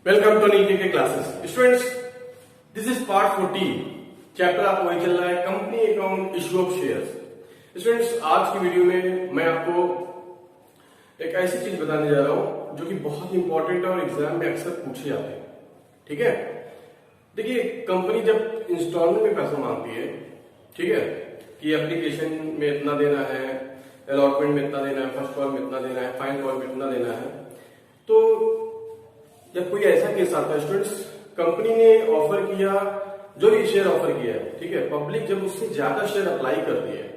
Welcome to नीके के classes students. This is part 14 chapter आपको वही चल रहा है company account issue of shares. Students, आज की वीडियो में मैं आपको एक ऐसी चीज बताने जा रहा हूं जो कि बहुत इंपॉर्टेंट है और एग्जाम में अक्सर पूछे जाते हैं। ठीक है, देखिए कंपनी जब इंस्टॉलमेंट में पैसा मांगती है, ठीक है, कि एप्लीकेशन में इतना देना है, अलॉटमेंट में इतना देना है, फर्स्ट कॉल में इतना देना है, फाइनल कॉल में इतना देना है, तो जब कोई ऐसा केस आता है स्टूडेंट्स, कंपनी ने ऑफर किया, जो भी शेयर ऑफर किया है, ठीक है, पब्लिक जब उससे ज्यादा शेयर अप्लाई करती है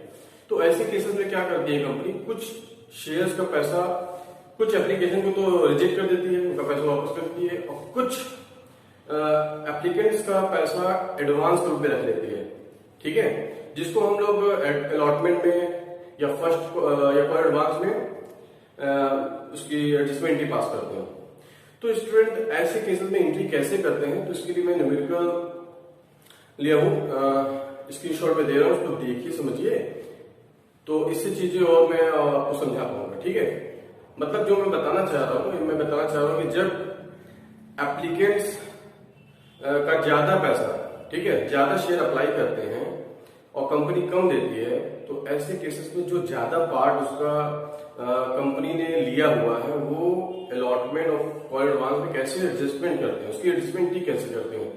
तो ऐसे केसेस में क्या करती है कंपनी, कुछ शेयर्स का पैसा, कुछ एप्लीकेशन को तो रिजेक्ट कर देती है, उनका पैसा वापस कर देती है, और कुछ एप्लीकेंट्स का पैसा एडवांस के रूप में रख लेती है। ठीक है, जिसको हम लोग अलॉटमेंट में या फर्स्ट या कॉल एडवांस में उसकी एडजस्टमेंट ही पास करते हैं। तो स्टूडेंट ऐसे केसेस में एंट्री कैसे करते हैं, तो इसके लिए मैं न्यूमेरिकल लिया हूं, स्क्रीनशॉट में दे रहा हूं, उसको देखिए समझिए, तो इससे चीजें और मैं आपको समझा पाऊंगा। ठीक है, मतलब जो मैं बताना चाह रहा हूं कि जब एप्लीकेंट्स का ज्यादा पैसा, ठीक है, ज्यादा शेयर अप्लाई करते हैं और कंपनी कम देती है, तो ऐसे केसेस में जो ज्यादा पार्ट उसका कंपनी ने लिया हुआ है वो अलॉटमेंट और कॉल एडवांस में कैसे एडजस्टमेंट करते हैं, उसकी एडजस्टमेंट ठीक कैसे करते हैं,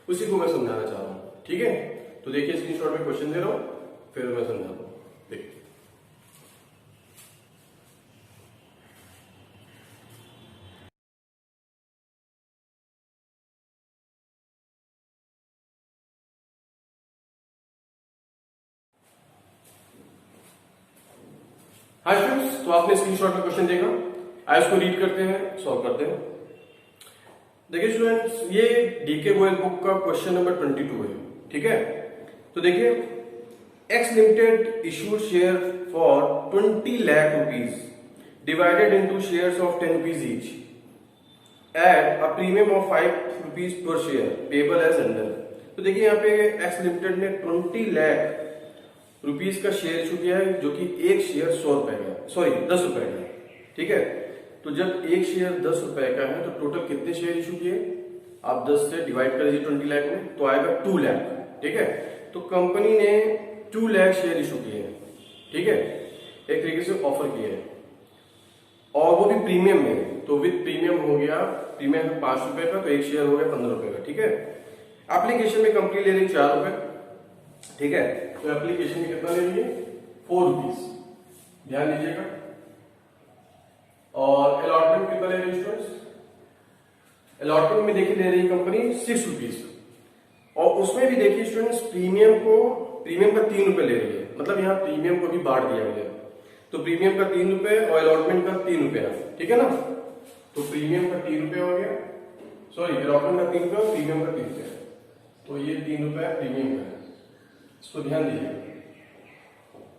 उसी को मैं समझाना चाह रहा हूं। ठीक है, तो देखिए स्क्रीनशॉट में क्वेश्चन दे रहा हूं, फिर मैं समझाता हूं। देखिए हाँ स्टूडेंट्स, तो आपने स्क्रीनशॉट में क्वेश्चन देखा, आज इसको रीड करते हैं, सॉल्व करते हैं। देखिए स्टूडेंट्स, ये डीके गोयल बुक का क्वेश्चन नंबर 22 है। ठीक है, तो देखिए X limited issued share for 20 lakh rupees divided into shares of 10 rupees each at a premium of 5 rupees per share payable as under. तो देखिए यहाँ पे एक्स लिमिटेड ने 20 लाख रुपीज का शेयर इशू किया है, जो कि एक शेयर 100 रुपए का, सॉरी 10 रुपए का है। ठीक है, तो जब एक शेयर 10 रुपए का है तो टोटल कितने शेयर इशू किए, आप 10 से डिवाइड कर दीजिए 20 लाख में, तो आएगा 2 लाख। ठीक है, तो कंपनी ने 2 लाख शेयर इशू किए हैं। ठीक है, एक तरीके से ऑफर किया है, और वो भी प्रीमियम में, तो विद प्रीमियम हो गया, प्रीमियम है 5 रुपए का, तो एक शेयर हो गया 15 रुपए का। ठीक है, एप्लीकेशन में कंपनी ले रही 4 रुपए। ठीक है, तो एप्लीकेशन में कितना ले रही है, 4 रुपीज, ध्यान दीजिएगा। और अलॉटमेंट कितना ले रही है स्टूडेंट्स, अलॉटमेंट में देखिए ले रही कंपनी 6 रुपीज, और उसमें भी देखिए स्टूडेंट्स प्रीमियम का 3 रुपए ले रही है, मतलब यहाँ प्रीमियम को भी बांट दिया गया, तो प्रीमियम का 3 रुपए और अलॉटमेंट का 3 रुपया। ठीक है ना, तो प्रीमियम का 3 रुपया हो गया, सॉरी अलॉटमेंट का 3 रुपया और प्रीमियम का 3 रुपया, तो ये 3 रुपया प्रीमियम का है, इसको ध्यान दीजिए।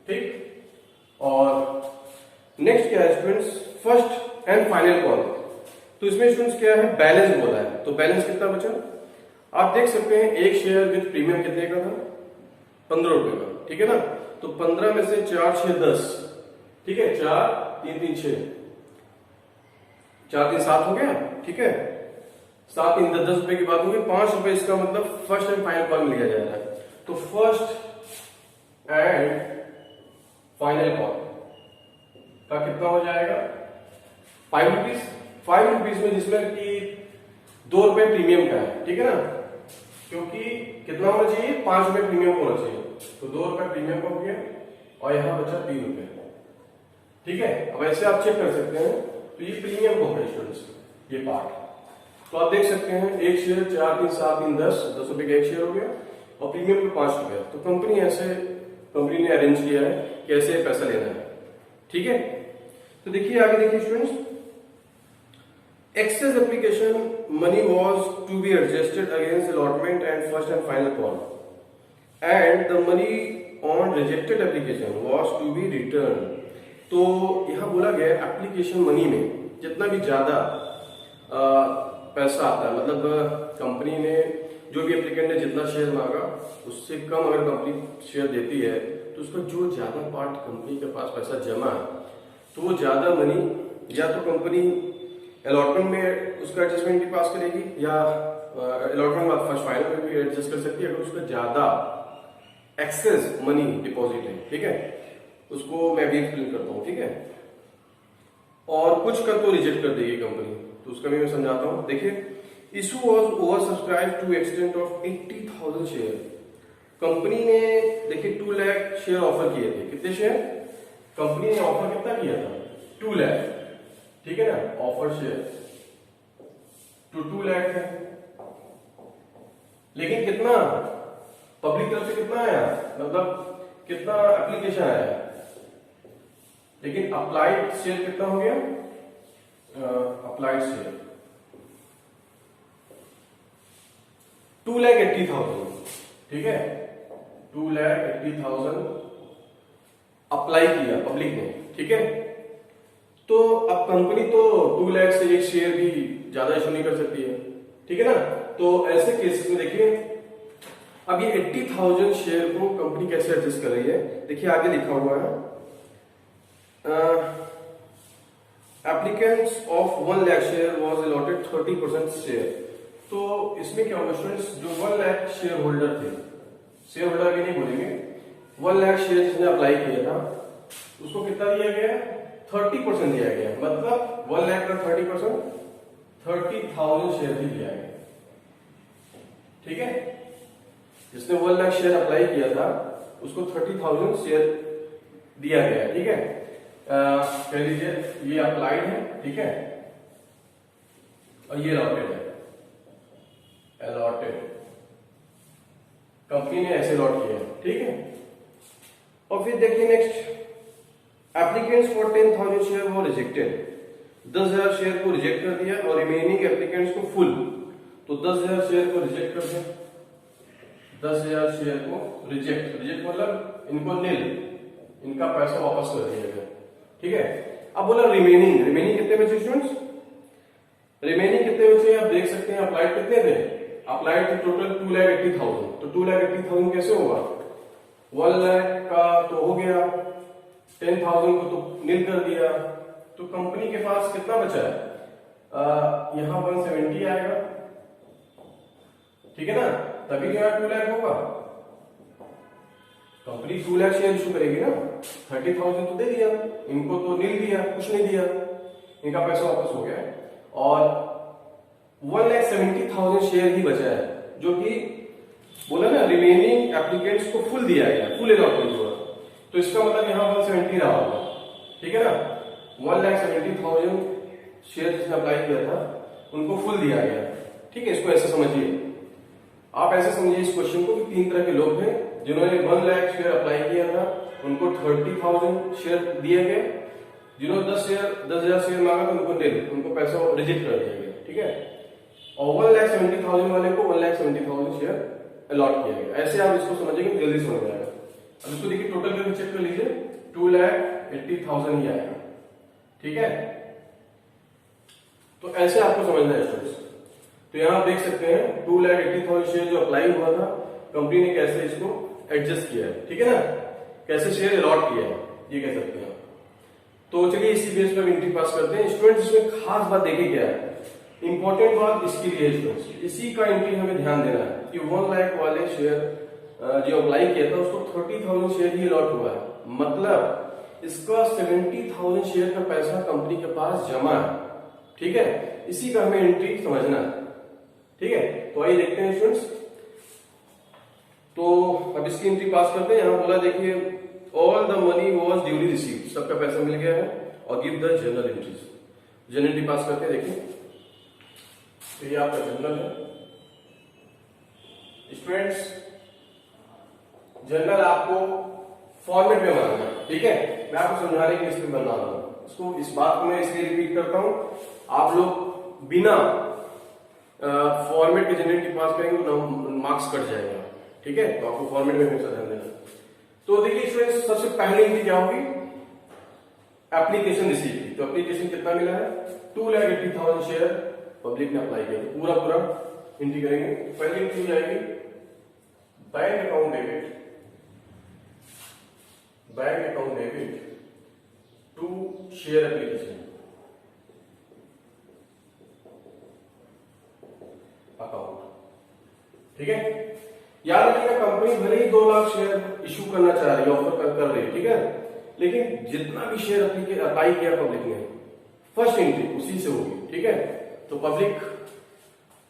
ठीक, और नेक्स्ट क्या है students, first and final call. तो इसमें स्टूडेंट्स क्या है, बैलेंस बोला है, तो बैलेंस कितना बचा, आप देख सकते हैं एक शेयर विद प्रीमियम कितने का था, 15 रुपए का। ठीक है ना, तो 15 में से 4 6 10, ठीक है, 4 3 3 6, 4 3 7 हो गया। ठीक है, 7 3 10 रुपए की बात होगी, 5 रुपए इसका मतलब फर्स्ट एंड फाइनल कॉल में लिया जा रहा है, तो फर्स्ट एंड फाइनल कॉल का कितना हो जाएगा, 5 रुपीज। 5 रुपीज में जिसमें कि 2 रुपए प्रीमियम का है। ठीक है ना, क्योंकि कितना होना चाहिए, 5 रुपए प्रीमियम होना चाहिए, तो 2 रुपए प्रीमियम हो गया, और यहां बचा 3 रुपए। ठीक है, अब ऐसे आप चेक कर सकते हैं, तो ये प्रीमियम हो गया स्टूडेंट्स, ये पार्ट, तो आप देख सकते हैं एक शेयर 4 3 7 3 10 रुपए का एक शेयर हो गया, और प्रीमियम पे 5 रुपए, तो कंपनी ने अरेंज किया है कि ऐसे पैसा लेना है। ठीक है, तो देखिए आगे देखिए students, excess application money was to be adjusted against allotment and first and final call, and the money on rejected application was to be return. तो यहां बोला गया एप्लीकेशन मनी में जितना भी ज्यादा पैसा आता है, मतलब कंपनी ने जो भी एप्लीकेंट ने जितना शेयर मांगा उससे कम अगर कंपनी शेयर देती है तो उसका जो ज्यादा पार्ट कंपनी के पास पैसा जमा है तो वो ज्यादा मनी या तो कंपनी अलॉटमेंट में उसका एडजस्टमेंट भी पास करेगी या अलॉटमेंट बाद फर्स्ट फाइनल में भी एडजस्ट कर सकती है अगर उसका ज्यादा एक्सेस मनी डिपॉजिट है, ठीक है। उसको मैं भी एक्सप्लेन करता हूँ, ठीक है। और कुछ का तो रिजेक्ट कर देगी कंपनी, तो उसका भी मैं समझाता हूँ। देखिए, issue was over subscribe to extent of 80,000 share. Company ने देखिए 2 लाख शेयर ऑफर किए थे। कितने शेयर कंपनी ने ऑफर कितना किया था? 2 लाख, ठीक है ना। ऑफर शेयर टू 2 लाख है, लेकिन कितना पब्लिक तरफ से कितना आया, मतलब कितना एप्लीकेशन आया, लेकिन अप्लाइड शेयर कितना हो गया? अप्लाइड शेयर 2,80,000, ठीक है। 2,80,000 अप्लाई किया पब्लिक ने, ठीक है। तो अब कंपनी तो 2 लाख से एक शेयर भी ज्यादा इशू नहीं कर सकती है, ठीक है ना। तो ऐसे केसेस में देखिए अब ये 80,000 शेयर को कंपनी कैसे एडजस्ट कर रही है। देखिए आगे लिखा हुआ है applicants of 1 lakh share was allotted 30% share. तो इसमें क्या होगा स्टूडेंट्स, जो 1 लाख शेयर होल्डर थे, शेयर होल्डर भी नहीं बोलेंगे, 1 लाख शेयर जिसने अप्लाई किया था उसको कितना दिया गया? 30% दिया गया। मतलब 1 लाख का 30% 30,000 शेयर ही दिया गया, ठीक है। जिसने 1 लाख शेयर अप्लाई किया था उसको 30,000 शेयर दिया गया, ठीक है। कह लीजिए ये अप्लाइड है, ठीक है, और ये अलॉटेड है। अलॉटेड कंपनी ने ऐसे अलॉट किया, ठीक है। और फिर देखिए नेक्स्ट, एप्लीकेंट्स फॉर 10,000 शेयर वो रिजेक्टेड। 10,000 शेयर को रिजेक्ट कर दिया और रिमेनिंग एप्लीकेंट्स को फुल। तो 10,000 शेयर को रिजेक्ट कर दिया, 10,000 शेयर को रिजेक्ट मतलब इनको नील, इनका पैसा वापस कर दिया गया, ठीक है। अब बोला रिमेनिंग, रिमेनिंग कितने बचे स्टूडेंट्स? रिमेनिंग कितने बचे आप देख सकते हैं। अप्लाइड कितने थे? अप्लाइड थे टोटल 2,80,000। तो 2,80,000 कैसे होगा? 1 लाख का तो हो गया, 10,000 को तो नील कर दिया, तो कंपनी के पास कितना बचा है? यहां 170 आएगा, ठीक है ना। तभी क्या 2 लाख होगा। कंपनी 2 लाख शेयर इशू करेगी ना, 30,000 तो दे दिया, इनको तो नील दिया, कुछ नहीं दिया, इनका पैसा वापस हो गया। और 1,70,000 शेयर ही बचा है, जो कि बोला ना रिमेनिंग एप्लीकेंट्स को फुल दिया गया, फुल अलॉटमेंट हुआ। तो इसका मतलब यहां 170 रहा होगा, ठीक है ना। 1,70,000 शेयर जिसने अप्लाई किया था उनको फुल दिया गया, ठीक है। इसको ऐसे समझिए, आप ऐसे समझिए इस क्वेश्चन को कि 3 तरह के लोग थे जिन्होंने 1 लाख शेयर अप्लाई किया था, उनको 30,000 शेयर दिए गए। जिन्होंने 10,000 शेयर मांगा था उनको नील, उनको पैसा रिजेक्ट कर दिया गया, ठीक है। और 1,70,000 वाले को 1,70,000 शेयर अलॉट किया गया। ऐसे आप इसको समझिए, जल्दी समझ में आएगा। अब इसको देखिए टोटल करके चेक कर लीजिए, 2,80,000 ही आएगा, ठीक है। तो ऐसे आपको समझना है स्टूडेंट्स। तो यहां आप देख सकते हैं 2,80,000 शेयर जो अप्लाई हुआ था, कंपनी ने कैसे इसको एडजस्ट किया है, ठीक है ना, कैसे शेयर अलॉट किया है, ये कह सकते हैं। तो चलिए इसी बेस पर एंट्री पास करते हैं स्टूडेंट्स। इसमें खास बात देखिए क्या है, इंपॉर्टेंट बात इसके लिए स्टूडेंट्स, इसी का एंट्री हमें ध्यान देना है कि 1 लाख वाले शेयर जो अप्लाई किया था उसको 30,000 शेयर ही अलॉट हुआ है। मतलब इसका 70,000 शेयर का पैसा कंपनी के पास जमा है, ठीक है। इसी का हमें एंट्री समझना है, ठीक है। तो आइए देखते हैं स्टूडेंट्स। तो अब इसकी एंट्री पास करते हैं। यहां बोला देखिए all the money was duly received, सबका पैसा मिल गया है, और give the general entries. General entry पास करते हैं। देखिए तो ये आपका जनरल है स्टूडेंट्स। जनरल आपको फॉर्मेट में बनाना है, ठीक है। मैं आपको समझाने के लिए इसमें बना रहा हूं इसको। इस बात को मैं इसलिए रिपीट करता हूं, आप लोग बिना फॉर्मेट के जनरल एंट्री पास करेंगे तो मार्क्स कट जाएगा, ठीक है। तो आपको फॉर्मेट में हमेशा ध्यान देना। तो देखिए स्टूडेंट्स, सबसे पहली एंट्री क्या होगी? एप्लीकेशन रिसीव की। तो एप्लीकेशन कितना मिला है? 2,80,000 शेयर पब्लिक ने अप्लाई किया। तो पूरा एंट्री करेंगे। पहली एंट्री जाएगी bank account debit, bank account debit to share application account. ठीक है, याद रखिएगा कंपनी भले ही 2 लाख शेयर इशू करना चाह रही है, ऑफर कर रही है, ठीक है, लेकिन जितना भी शेयर अप्लाई किया पब्लिक ने, फर्स्ट एंट्री उसी से होगी। ठीक है, तो पब्लिक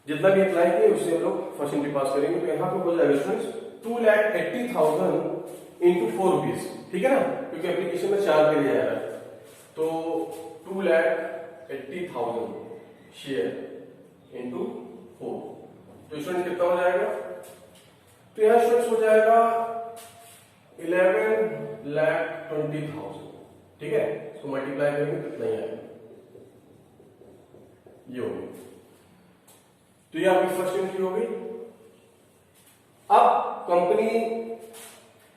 जितना भी अप्लाई किए उससे हम लोग फर्स्ट एंट्री पास करेंगे। तो यहाँ पे हो जाएगा स्टूडेंट्स 2,80,000 इंटू 4 रुपीज। ठीक है ना, क्योंकि एप्लीकेशन में 4 के लिए आया है, तो 2,80,000 शेयर इंटू 4, तो स्टूडेंट कितना हो जाएगा? तो यहाँ स्टूडेंट्स हो जाएगा 11,20,000। ठीक है, इसको मल्टीप्लाई करेंगे कितना ही आएगा, ये हो गई। तो ये आपकी फर्स्ट एंट्री हो गई। अब कंपनी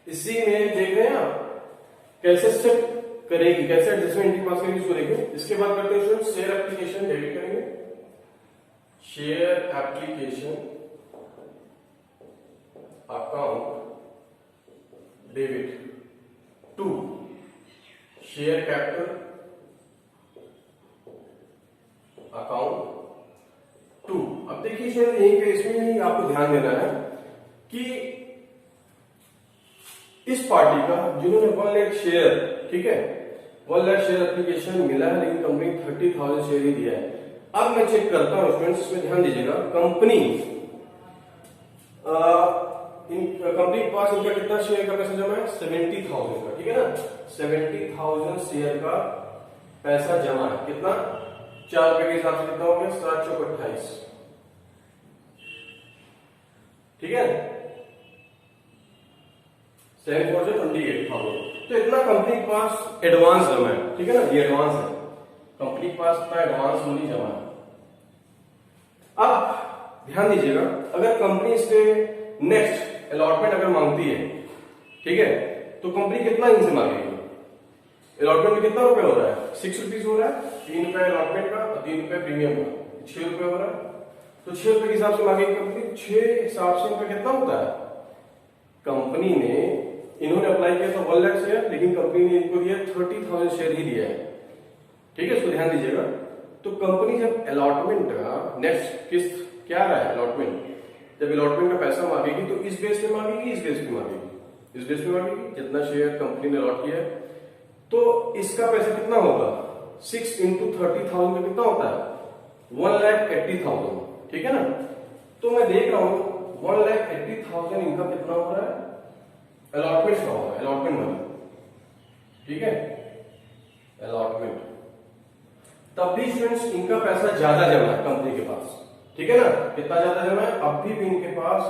इसी में देख रहे हैं आप कैसे स्टेप करेगी, कैसे एडजस्टमेंट एंट्री पास करेगी, इसको देखें। इसके बाद करते हैं स्टूडेंट शेयर एप्लीकेशन डेबिट करेंगे, share application account debit to share capital account to. अब देखिए सर यहीं पे इसमें ही आपको ध्यान देना है कि इस पार्टी का जिन्होंने 1 लाख शेयर, ठीक है, 1 लाख शेयर एप्लीकेशन मिला है, लेकिन कंपनी 30,000 शेयर ही दिया है। अब मैं चेक करता हूं स्टूडेंट्स, इसमें ध्यान दीजिएगा, कंपनी के पास इनका कितना शेयर का पैसा जमा है? 70,000 का। ठीक है ना, 70,000 शेयर का पैसा जमा है। कितना? 4 रुपए के हिसाब से कितना हो गया? 7 चौक 28। ठीक है, 7 4 से 28,000। तो इतना कंपनी के पास एडवांस जमा है। ठीक है ना, ये एडवांस है, कंपनी के पास इतना एडवांस मनी जमा है। अब ध्यान दीजिएगा, अगर कंपनी इससे नेक्स्ट अलॉटमेंट अगर मांगती है, ठीक है, तो कंपनी कितना इनसे मांगेगी? अलॉटमेंट में कितना रुपए हो रहा है? 6 रुपीज हो रहा है, 3 रुपए अलॉटमेंट का और 3 रुपए प्रीमियम का, 6 रुपए हो रहा है। तो 6 रुपए के हिसाब से मांगेगी कंपनी। 6 हिसाब से इनका कितना होता है? कंपनी ने, इन्होंने अप्लाई किया था 1 लाख शेयर, लेकिन कंपनी ने इनको दिया 30,000 शेयर ही दिया है। ठीक है, इसको ध्यान दीजिएगा। तो कंपनी जब अलॉटमेंट का नेक्स्ट किस्त क्या रहा है, अलॉटमेंट, जब अलॉटमेंट का पैसा मांगेगी तो इस बेस पे मांगेगी, इस बेस पे मांगेगी, इस बेस पे मांगेगी, जितना शेयर कंपनी ने अलॉट किया है। तो इसका पैसा कितना होगा? 6 इंटू 30,000 का कितना होता है? 1,80,000। ठीक है ना, तो मैं देख रहा हूं 1,80,000 इनका कितना हो रहा है? अलॉटमेंट का होगा, अलॉटमेंट मनी। ठीक है, अलॉटमेंट। तब भी स्टूडेंट्स इनका पैसा ज्यादा जमा है कंपनी के पास। ठीक है ना, कितना ज्यादा जमा है? अभी भी इनके पास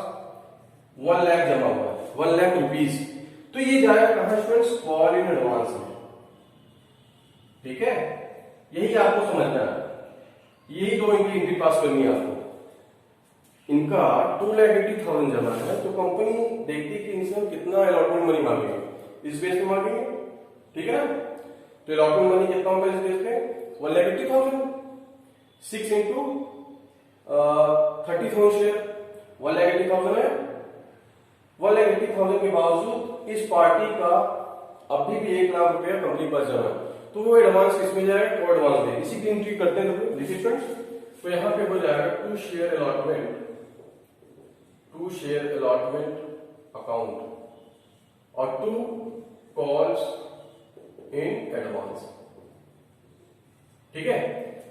1 लाख जमा हुआ है, 1 लाख रुपीज। तो ये जाएगा कहां स्टूडेंट्स? कॉल इन एडवांस में। ठीक है, यही आपको समझना है, यही 2 इनकी एंट्री पास करनी है आपको। इनका 2,80,000 जमा है, तो कंपनी देखती है कि इनसे कितना अलॉटमेंट मनी मांगेंगे, इस बेस पे मांगेंगे। ठीक है ना, तो अलॉटमेंट मनी कितना होगा इस बेस पे? 1,80,000, 6 इंटू 30,000 शेयर, 1,80,000 है। 1,80,000 के बावजूद इस पार्टी का अभी भी 1 लाख रुपया कंपनी पास जमा है, तो वो एडवांस किसमें जाएगा? वो एडवांस दे, इसी की एंट्री करते हैं। तो देखिए फ्रेंड्स, तो यहां पे हो जाएगा 2 share allotment, 2 share allotment account और 2 कॉल्स इन एडवांस। ठीक है,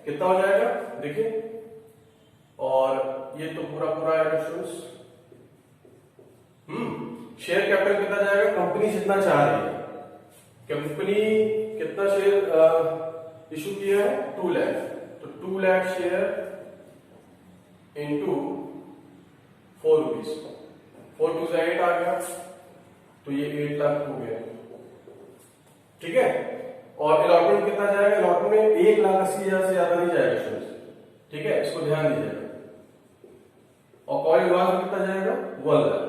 कितना हो जाएगा देखिए, और ये तो पूरा पूरा है स्टूडेंट्स। शेयर कैपिटल कितना जाएगा? कंपनी जितना चाह रही है, कंपनी कितना शेयर इशू किया है? 2 लाख, तो 2 lakh share into 4 rupees, 4 to 8 आ गया, तो ये 8 लाख हो गया। ठीक है, और अलॉटमेंट कितना जाएगा? अलॉटमेंट में 1,80,000 से ज्यादा नहीं जाएगा स्टूडेंट्स। ठीक है, इसको ध्यान दीजिएगा। और कॉल एडवांस में कितना जाएगा? 1 लाख।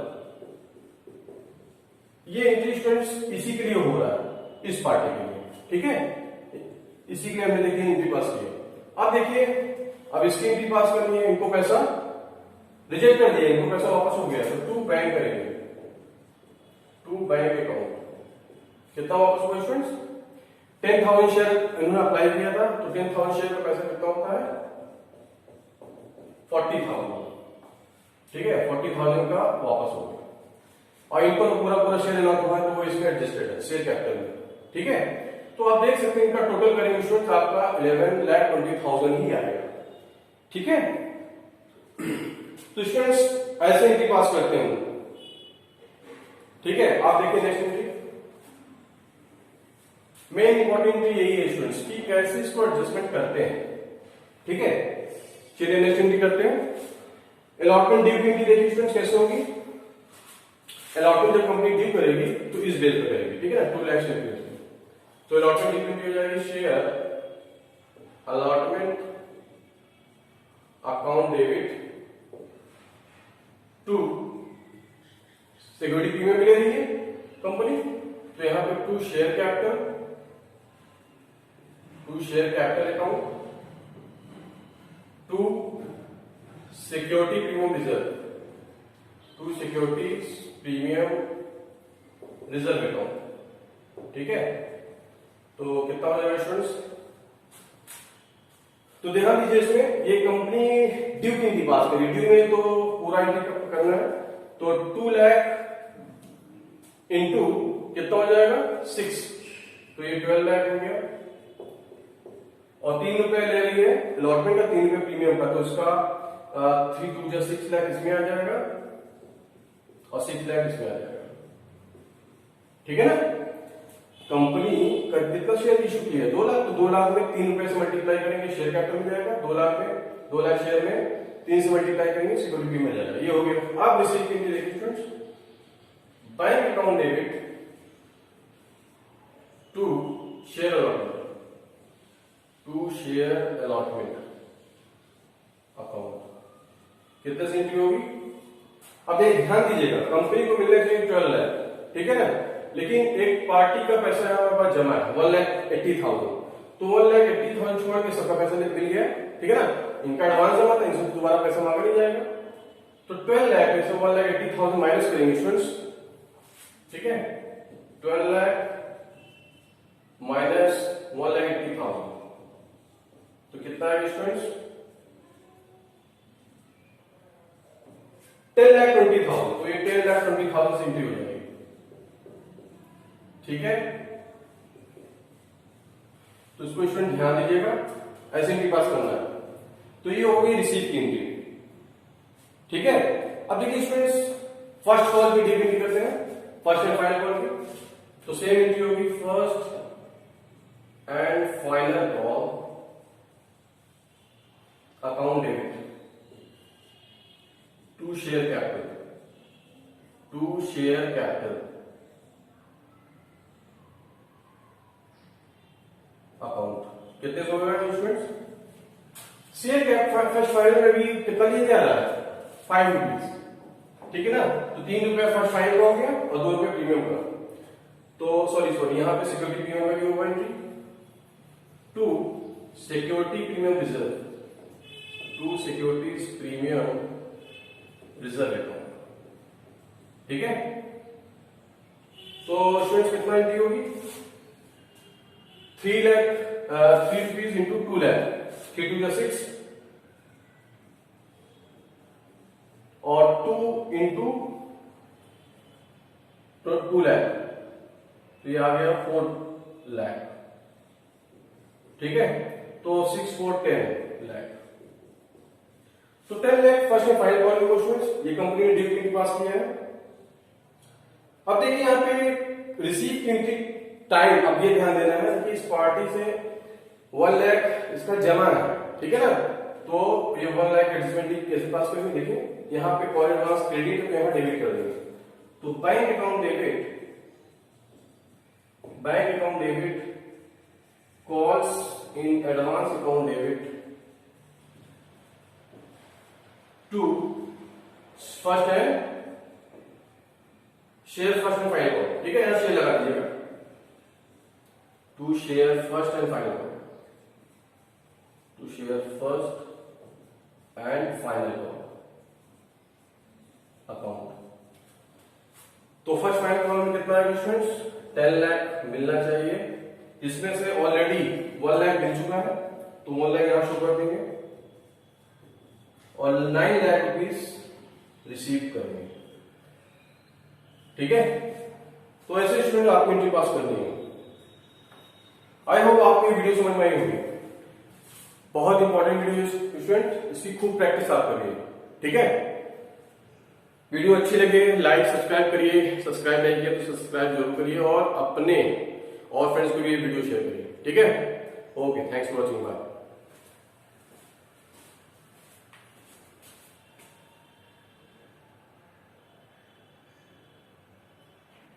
ये एंट्री स्टूडेंट्स इसी के लिए हो रहा है, इस पार्टी के लिए। ठीक है, इसी के लिए हमने देखिए एंट्री पास किया। अब देखिए, अब इसकी एंट्री पास करनी है, इनको पैसा रिजेक्ट कर दिया, इनको पैसा वापस हो गया, तो 2 बैंक करेंगे, 2 बैंक अकाउंट, कितना वापस हुआ स्टूडेंट्स? 10,000 शेयर इन्होंने अप्लाई किया था, तो 10,000 शेयर का पैसा कितना होता है? 40,000। ठीक है, 40,000 का वापस हो गया, और इनको तो पूरा पूरा शेयर अलॉट हुआ है, तो वो इसमें एडजस्टेड है शेयर कैपिटल में। ठीक है, तो आप देख सकते हैं इनका टोटल करेंगे स्टूडेंट्स आपका 11,20,000 ही आएगा। ठीक है, तो स्टूडेंट्स ऐसे एंट्री पास करते हैं। ठीक है, आप देखिए नेक्स्ट एंट्री। मेन इंपॉर्टेंट यही है स्टूडेंट्स कि कैसे इसको एडजस्टमेंट करते हैं। ठीक है, चलिए नेक्स्ट एंट्री करते हैं। अलॉटमेंट ड्यू की एंट्री देखिए स्टूडेंट्स कैसे होगी। अलॉटमेंट जब कंपनी ड्यू करेगी तो इस बेस पर करेगी। ठीक है ना, 2 लाख शेयर। तो अलॉटमेंट ड्यू की हो जाएगी share allotment account debit to security premium ले रही है कंपनी, तो यहां पे to share capital account to security premium reserve, to security premium reserve account. ठीक है, तो कितना हो जाएगा स्टूडेंट्स? तो ध्यान दीजिए इसमें ये कंपनी ड्यू की एंट्री पास करी, ड्यू में तो पूरा एंट्री करना है, तो 2 लाख इंटू कितना हो जाएगा 6, तो ये 12 लाख हो गया, और 3 रुपए ले रही है अलॉटमेंट का, 3 रुपए प्रीमियम का, तो इसका 3 2 जा 6 लाख इसमें आ जाएगा और 6 लाख इसमें आ जाएगा। ठीक है ना, कंपनी का कितना शेयर इशू किया है 2 लाख, तो 2 लाख में 3 रुपए से मल्टीप्लाई करेंगे शेयर कैपिटल मिल जाएगा, 2 लाख में 2 लाख शेयर में 3 से मल्टीप्लाई करेंगे सिक्योरिटी मिल जाएगा। ये हो गया। आप रिसीव के लिए देखिए students, bank account debit to share allotment, to share allotment account, कितने से एंट्री होगी? अब एक ध्यान दीजिएगा, कंपनी को मिलने चाहिए 12 लाख, ठीक है ना, लेकिन एक पार्टी का पैसा हमारे पास जमा है 1,80,000, तो 1,80,000 छोड़ के सबका पैसा मिल गया। ठीक है ना, इनका एडवांस जमा था, इनसे दोबारा पैसा मांगा नहीं जाएगा, तो 12 लाख में से 1,80,000 माइनस करेंगे स्टूडेंट्स। ठीक है, 12 लाख माइनस 1,80,000, तो कितना आएगा स्टूडेंट्स? 10,20,000, तो ये 10,20,000 से एंट्री हो जाएगी। ठीक है, तो इसको स्टूडेंट ध्यान दीजिएगा, ऐसे एंट्री पास करना है। तो ये हो गई रिसीव की एंट्री। ठीक है, अब देखिए स्टूडेंट्स फर्स्ट कॉल की डीप एंट्री करते हैं, फर्स्ट एंड फाइनल कॉल की, तो सेम एंट्री होगी first and final call account debit to share capital, to share capital account, कितने सौ गए students? Share capital first final में भी कितना लिया जा रहा है? 5 रुपीज। ठीक है ना, तो 3 रुपए फर्स्ट फाइनल का हो गया और 2 रुपए प्रीमियम का, तो सॉरी यहां पे सिक्योरिटी प्रीमियम का भी होगा entry to security premium reserve, to securities premium reserve account. ठीक है, तो स्टूडेंट्स कितना एंट्री होगी? 3 रुपीज इंटू 2 लाख, 3 2 6 और 2 इंटू 2 लाख, तो ये आ गया 4 लाख। ठीक है, तो 6 4 10 लाख, तो 10 lakh first and final call को स्टूडेंट्स ये कंपनी ने ड्यू के पास किया है। अब देखिए यहाँ पे रिसीव की एंट्री टाइम, अब ये ध्यान देना है कि इस पार्टी से 1 लाख इसका जमा है। ठीक है ना, तो ये 1 लाख एडजस्टमेंट कैसे पास करेंगे? देखिए यहाँ पे कॉल एडवांस क्रेडिट है, तो यहाँ डेबिट कर देंगे, तो bank account debit, bank account debit calls in advance account debit to first है share first and final call. ठीक है, यहां शेयर लगा दीजिएगा, to share first and final call, to share first and final call account. तो first final column कितना आएगा students? 10 lakh मिलना चाहिए, जिसमें से ऑलरेडी 1 लाख मिल चुका है, तो 1 लाख यहां शो कर देंगे और 9 लाख रुपीज रिसीव करेंगे। ठीक है, तो ऐसे स्टूडेंट आपको एंट्री पास करनी है। आई होप आपको ये वीडियो समझ में आई होगी। बहुत इंपॉर्टेंट वीडियो स्टूडेंट, इसकी खूब प्रैक्टिस आप करिए। ठीक है, वीडियो अच्छी लगे लाइक सब्सक्राइब करिए, सब्सक्राइब नहीं किया तो सब्सक्राइब जरूर करिए और अपने और फ्रेंड्स को भी वीडियो शेयर करिए। ठीक है, okay, thanks for watching, bye.